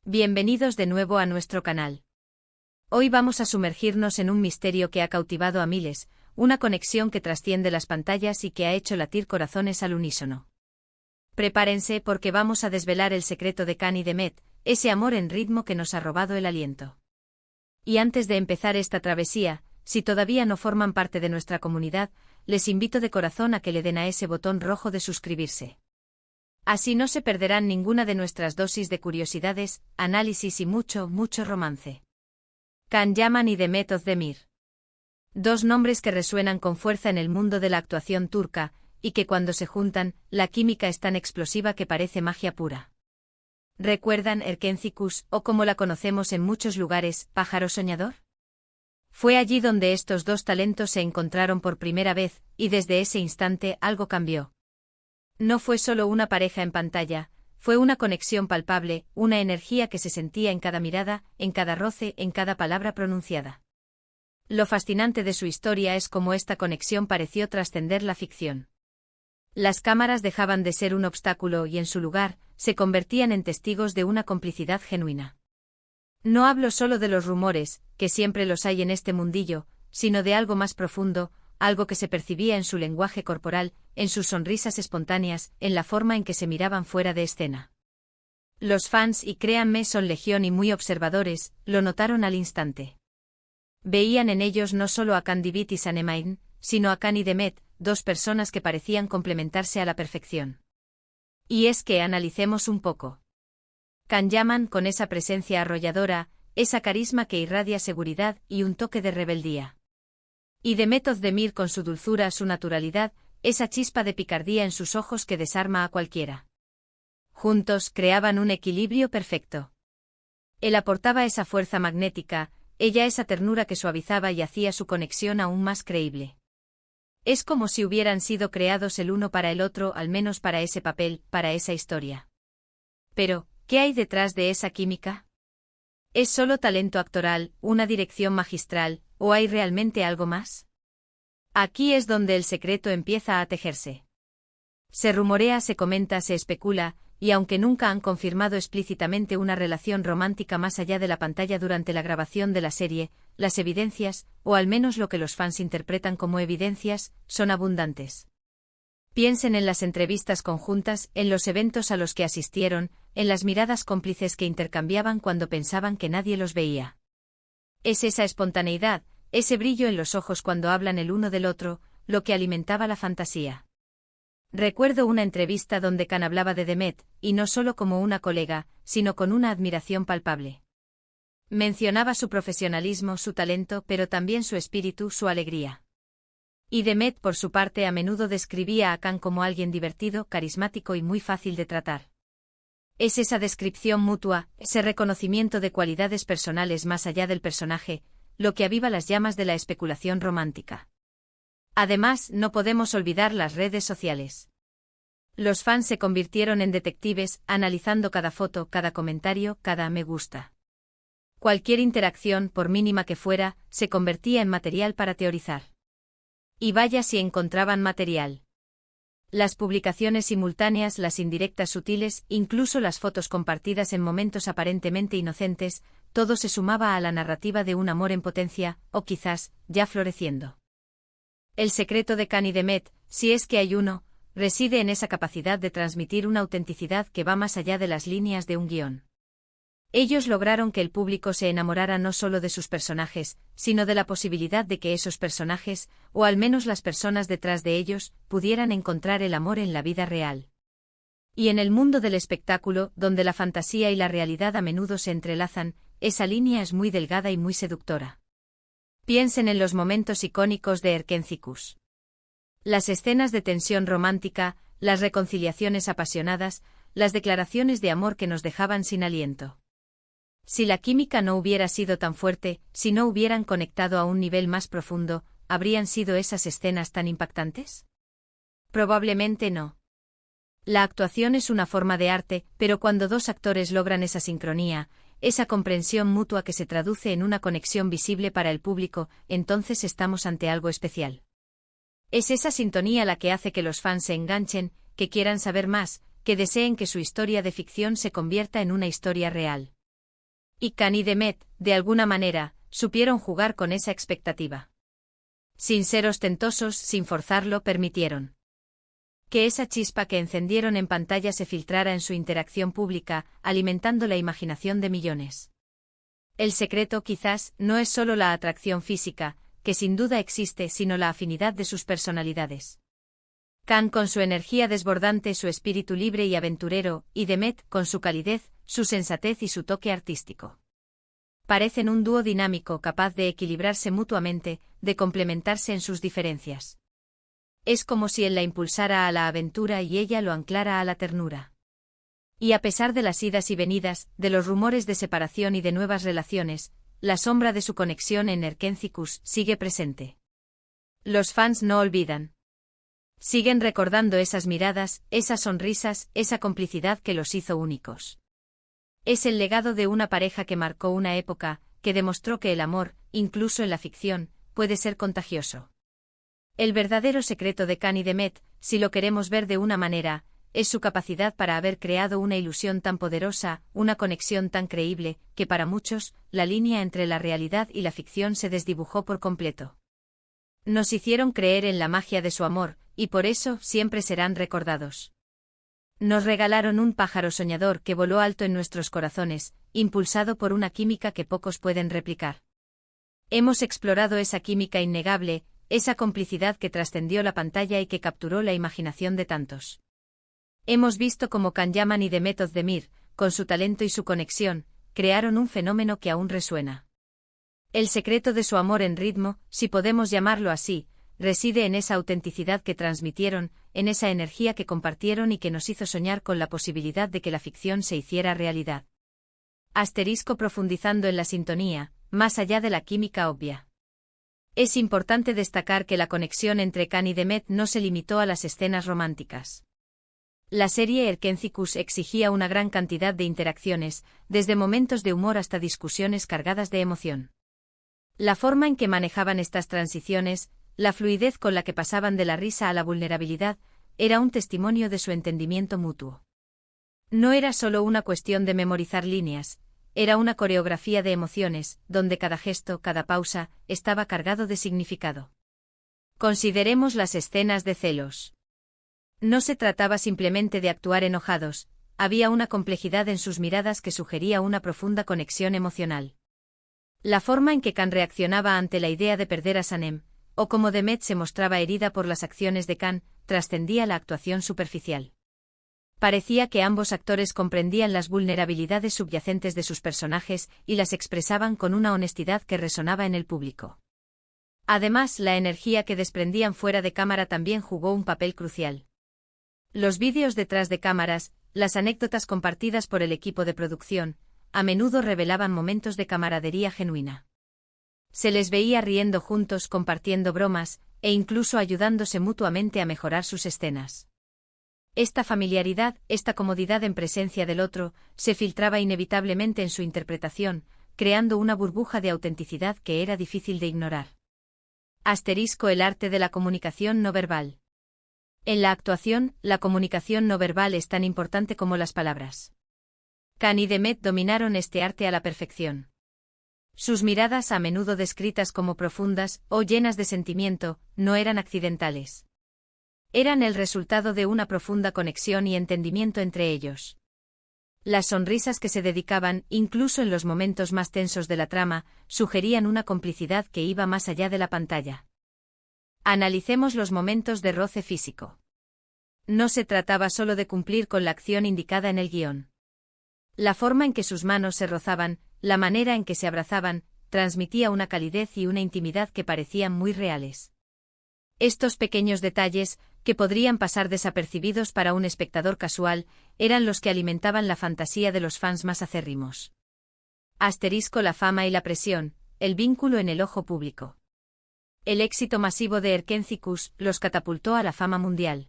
Bienvenidos de nuevo a nuestro canal. Hoy vamos a sumergirnos en un misterio que ha cautivado a miles, una conexión que trasciende las pantallas y que ha hecho latir corazones al unísono. Prepárense porque vamos a desvelar el secreto de Can y Demet, ese amor en ritmo que nos ha robado el aliento. Y antes de empezar esta travesía, si todavía no forman parte de nuestra comunidad, les invito de corazón a que le den a ese botón rojo de suscribirse. Así no se perderán ninguna de nuestras dosis de curiosidades, análisis y mucho romance. Can Yaman y Demet Özdemir. Dos nombres que resuenan con fuerza en el mundo de la actuación turca, y que cuando se juntan, la química es tan explosiva que parece magia pura. ¿Recuerdan Erkencikus, o como la conocemos en muchos lugares, pájaro soñador? Fue allí donde estos dos talentos se encontraron por primera vez, y desde ese instante algo cambió. No fue solo una pareja en pantalla, fue una conexión palpable, una energía que se sentía en cada mirada, en cada roce, en cada palabra pronunciada. Lo fascinante de su historia es cómo esta conexión pareció trascender la ficción. Las cámaras dejaban de ser un obstáculo y en su lugar, se convertían en testigos de una complicidad genuina. No hablo solo de los rumores, que siempre los hay en este mundillo, sino de algo más profundo, algo que se percibía en su lenguaje corporal, en sus sonrisas espontáneas, en la forma en que se miraban fuera de escena. Los fans, y créanme, son legión y muy observadores, lo notaron al instante. Veían en ellos no solo a Can Divit y Sanemain, sino a Can y Demet, dos personas que parecían complementarse a la perfección. Y es que analicemos un poco. Can Yaman con esa presencia arrolladora, esa carisma que irradia seguridad y un toque de rebeldía. Y Demet Özdemir con su dulzura, su naturalidad, esa chispa de picardía en sus ojos que desarma a cualquiera. Juntos creaban un equilibrio perfecto. Él aportaba esa fuerza magnética, ella esa ternura que suavizaba y hacía su conexión aún más creíble. Es como si hubieran sido creados el uno para el otro, al menos para ese papel, para esa historia. Pero, ¿qué hay detrás de esa química? ¿Es solo talento actoral, una dirección magistral, o hay realmente algo más? Aquí es donde el secreto empieza a tejerse. Se rumorea, se comenta, se especula, y aunque nunca han confirmado explícitamente una relación romántica más allá de la pantalla durante la grabación de la serie, las evidencias, o al menos lo que los fans interpretan como evidencias, son abundantes. Piensen en las entrevistas conjuntas, en los eventos a los que asistieron, en las miradas cómplices que intercambiaban cuando pensaban que nadie los veía. Es esa espontaneidad, ese brillo en los ojos cuando hablan el uno del otro, lo que alimentaba la fantasía. Recuerdo una entrevista donde Can hablaba de Demet, y no solo como una colega, sino con una admiración palpable. Mencionaba su profesionalismo, su talento, pero también su espíritu, su alegría. Y Demet, por su parte, a menudo describía a Can como alguien divertido, carismático y muy fácil de tratar. Es esa descripción mutua, ese reconocimiento de cualidades personales más allá del personaje, lo que aviva las llamas de la especulación romántica. Además, no podemos olvidar las redes sociales. Los fans se convirtieron en detectives, analizando cada foto, cada comentario, cada me gusta. Cualquier interacción, por mínima que fuera, se convertía en material para teorizar. Y vaya si encontraban material. Las publicaciones simultáneas, las indirectas sutiles, incluso las fotos compartidas en momentos aparentemente inocentes, todo se sumaba a la narrativa de un amor en potencia, o quizás, ya floreciendo. El secreto de Can y Demet, si es que hay uno, reside en esa capacidad de transmitir una autenticidad que va más allá de las líneas de un guión. Ellos lograron que el público se enamorara no solo de sus personajes, sino de la posibilidad de que esos personajes, o al menos las personas detrás de ellos, pudieran encontrar el amor en la vida real. Y en el mundo del espectáculo, donde la fantasía y la realidad a menudo se entrelazan, esa línea es muy delgada y muy seductora. Piensen en los momentos icónicos de Erkencikus. Las escenas de tensión romántica, las reconciliaciones apasionadas, las declaraciones de amor que nos dejaban sin aliento. Si la química no hubiera sido tan fuerte, si no hubieran conectado a un nivel más profundo, ¿habrían sido esas escenas tan impactantes? Probablemente no. La actuación es una forma de arte, pero cuando dos actores logran esa sincronía, esa comprensión mutua que se traduce en una conexión visible para el público, entonces estamos ante algo especial. Es esa sintonía la que hace que los fans se enganchen, que quieran saber más, que deseen que su historia de ficción se convierta en una historia real. Y Khan y Demet, de alguna manera, supieron jugar con esa expectativa. Sin ser ostentosos, sin forzarlo, permitieron que esa chispa que encendieron en pantalla se filtrara en su interacción pública, alimentando la imaginación de millones. El secreto, quizás, no es solo la atracción física, que sin duda existe, sino la afinidad de sus personalidades. Khan con su energía desbordante, su espíritu libre y aventurero, y Demet con su calidez, su sensatez y su toque artístico. Parecen un dúo dinámico capaz de equilibrarse mutuamente, de complementarse en sus diferencias. Es como si él la impulsara a la aventura y ella lo anclara a la ternura. Y a pesar de las idas y venidas, de los rumores de separación y de nuevas relaciones, la sombra de su conexión en Erkenci-Kus sigue presente. Los fans no olvidan. Siguen recordando esas miradas, esas sonrisas, esa complicidad que los hizo únicos. Es el legado de una pareja que marcó una época, que demostró que el amor, incluso en la ficción, puede ser contagioso. El verdadero secreto de Khan y Demet, si lo queremos ver de una manera, es su capacidad para haber creado una ilusión tan poderosa, una conexión tan creíble, que para muchos, la línea entre la realidad y la ficción se desdibujó por completo. Nos hicieron creer en la magia de su amor, y por eso siempre serán recordados. Nos regalaron un pájaro soñador que voló alto en nuestros corazones, impulsado por una química que pocos pueden replicar. Hemos explorado esa química innegable, esa complicidad que trascendió la pantalla y que capturó la imaginación de tantos. Hemos visto cómo Khan Yaman y Demet Özdemir, con su talento y su conexión, crearon un fenómeno que aún resuena. El secreto de su amor en ritmo, si podemos llamarlo así, reside en esa autenticidad que transmitieron, en esa energía que compartieron y que nos hizo soñar con la posibilidad de que la ficción se hiciera realidad. Asterisco profundizando en la sintonía, más allá de la química obvia. Es importante destacar que la conexión entre Khan y Demet no se limitó a las escenas románticas. La serie Erkenci-Kus exigía una gran cantidad de interacciones, desde momentos de humor hasta discusiones cargadas de emoción. La forma en que manejaban estas transiciones, la fluidez con la que pasaban de la risa a la vulnerabilidad, era un testimonio de su entendimiento mutuo. No era solo una cuestión de memorizar líneas, era una coreografía de emociones, donde cada gesto, cada pausa, estaba cargado de significado. Consideremos las escenas de celos. No se trataba simplemente de actuar enojados, había una complejidad en sus miradas que sugería una profunda conexión emocional. La forma en que Khan reaccionaba ante la idea de perder a Sanem, o cómo Demet se mostraba herida por las acciones de Khan, trascendía la actuación superficial. Parecía que ambos actores comprendían las vulnerabilidades subyacentes de sus personajes y las expresaban con una honestidad que resonaba en el público. Además, la energía que desprendían fuera de cámara también jugó un papel crucial. Los vídeos detrás de cámaras, las anécdotas compartidas por el equipo de producción, a menudo revelaban momentos de camaradería genuina. Se les veía riendo juntos, compartiendo bromas, e incluso ayudándose mutuamente a mejorar sus escenas. Esta familiaridad, esta comodidad en presencia del otro, se filtraba inevitablemente en su interpretación, creando una burbuja de autenticidad que era difícil de ignorar. Asterisco el arte de la comunicación no verbal. En la actuación, la comunicación no verbal es tan importante como las palabras. Khan y Demet dominaron este arte a la perfección. Sus miradas, a menudo descritas como profundas o llenas de sentimiento, no eran accidentales. Eran el resultado de una profunda conexión y entendimiento entre ellos. Las sonrisas que se dedicaban, incluso en los momentos más tensos de la trama, sugerían una complicidad que iba más allá de la pantalla. Analicemos los momentos de roce físico. No se trataba solo de cumplir con la acción indicada en el guión. La forma en que sus manos se rozaban, la manera en que se abrazaban, transmitía una calidez y una intimidad que parecían muy reales. Estos pequeños detalles, que podrían pasar desapercibidos para un espectador casual, eran los que alimentaban la fantasía de los fans más acérrimos. Asterisco la fama y la presión, el vínculo en el ojo público. El éxito masivo de Erkenci-Kus los catapultó a la fama mundial.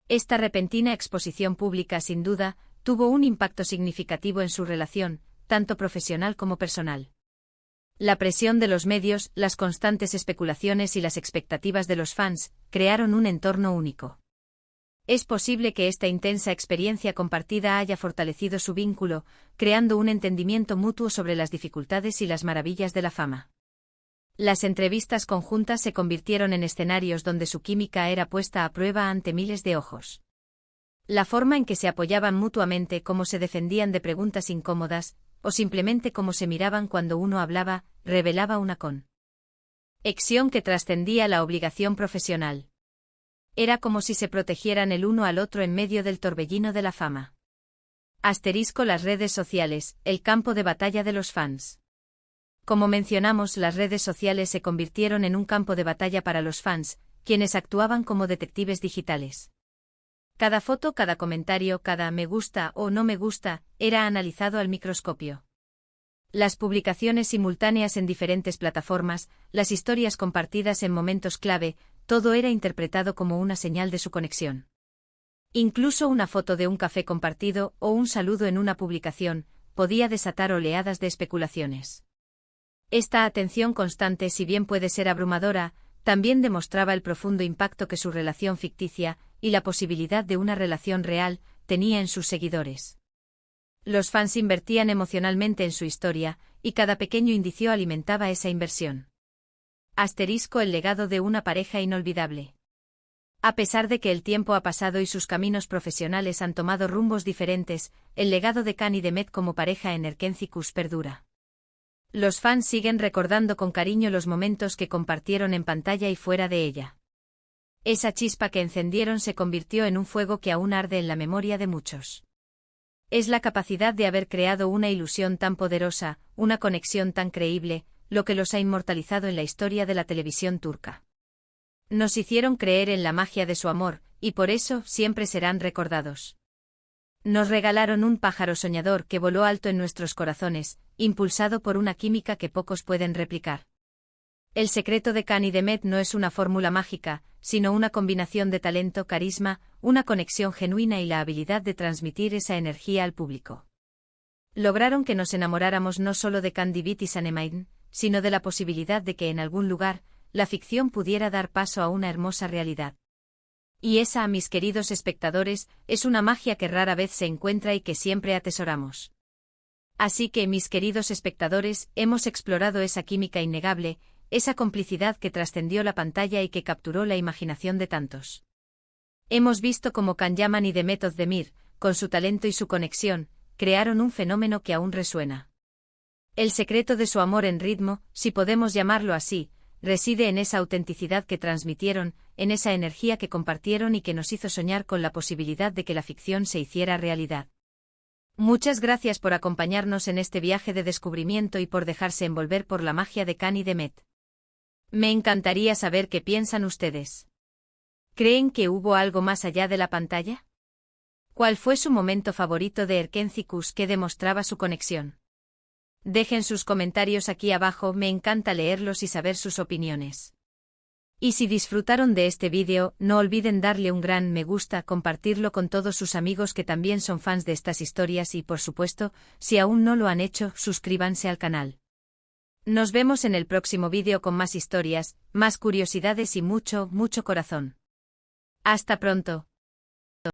Esta repentina exposición pública, sin duda, tuvo un impacto significativo en su relación, tanto profesional como personal. La presión de los medios, las constantes especulaciones y las expectativas de los fans, crearon un entorno único. Es posible que esta intensa experiencia compartida haya fortalecido su vínculo, creando un entendimiento mutuo sobre las dificultades y las maravillas de la fama. Las entrevistas conjuntas se convirtieron en escenarios donde su química era puesta a prueba ante miles de ojos. La forma en que se apoyaban mutuamente, cómo se defendían de preguntas incómodas, o simplemente cómo se miraban cuando uno hablaba, revelaba una conexión que trascendía la obligación profesional. Era como si se protegieran el uno al otro en medio del torbellino de la fama. Las redes sociales, el campo de batalla de los fans. Como mencionamos, las redes sociales se convirtieron en un campo de batalla para los fans, quienes actuaban como detectives digitales. Cada foto, cada comentario, cada me gusta o no me gusta, era analizado al microscopio. Las publicaciones simultáneas en diferentes plataformas, las historias compartidas en momentos clave, todo era interpretado como una señal de su conexión. Incluso una foto de un café compartido o un saludo en una publicación podía desatar oleadas de especulaciones. Esta atención constante, si bien puede ser abrumadora, también demostraba el profundo impacto que su relación ficticia, y la posibilidad de una relación real, tenía en sus seguidores. Los fans invertían emocionalmente en su historia, y cada pequeño indicio alimentaba esa inversión. El legado de una pareja inolvidable. A pesar de que el tiempo ha pasado y sus caminos profesionales han tomado rumbos diferentes, el legado de Khan y Demet como pareja en Erkenci-Kuş perdura. Los fans siguen recordando con cariño los momentos que compartieron en pantalla y fuera de ella. Esa chispa que encendieron se convirtió en un fuego que aún arde en la memoria de muchos. Es la capacidad de haber creado una ilusión tan poderosa, una conexión tan creíble, lo que los ha inmortalizado en la historia de la televisión turca. Nos hicieron creer en la magia de su amor, y por eso siempre serán recordados. Nos regalaron un pájaro soñador que voló alto en nuestros corazones, impulsado por una química que pocos pueden replicar. El secreto de Khan y Demet no es una fórmula mágica, sino una combinación de talento, carisma, una conexión genuina y la habilidad de transmitir esa energía al público. Lograron que nos enamoráramos no solo de Khan Divit y Sanemein, sino de la posibilidad de que en algún lugar, la ficción pudiera dar paso a una hermosa realidad. Y esa, mis queridos espectadores, es una magia que rara vez se encuentra y que siempre atesoramos. Así que, mis queridos espectadores, hemos explorado esa química innegable, esa complicidad que trascendió la pantalla y que capturó la imaginación de tantos. Hemos visto cómo Can Yaman y Demet Özdemir, con su talento y su conexión, crearon un fenómeno que aún resuena. El secreto de su amor en ritmo, si podemos llamarlo así, reside en esa autenticidad que transmitieron, en esa energía que compartieron y que nos hizo soñar con la posibilidad de que la ficción se hiciera realidad. Muchas gracias por acompañarnos en este viaje de descubrimiento y por dejarse envolver por la magia de Khan y Demet. Me encantaría saber qué piensan ustedes. ¿Creen que hubo algo más allá de la pantalla? ¿Cuál fue su momento favorito de Erkenci-Kuş que demostraba su conexión? Dejen sus comentarios aquí abajo, me encanta leerlos y saber sus opiniones. Y si disfrutaron de este vídeo, no olviden darle un gran me gusta, compartirlo con todos sus amigos que también son fans de estas historias y, por supuesto, si aún no lo han hecho, suscríbanse al canal. Nos vemos en el próximo vídeo con más historias, más curiosidades y mucho, mucho corazón. Hasta pronto.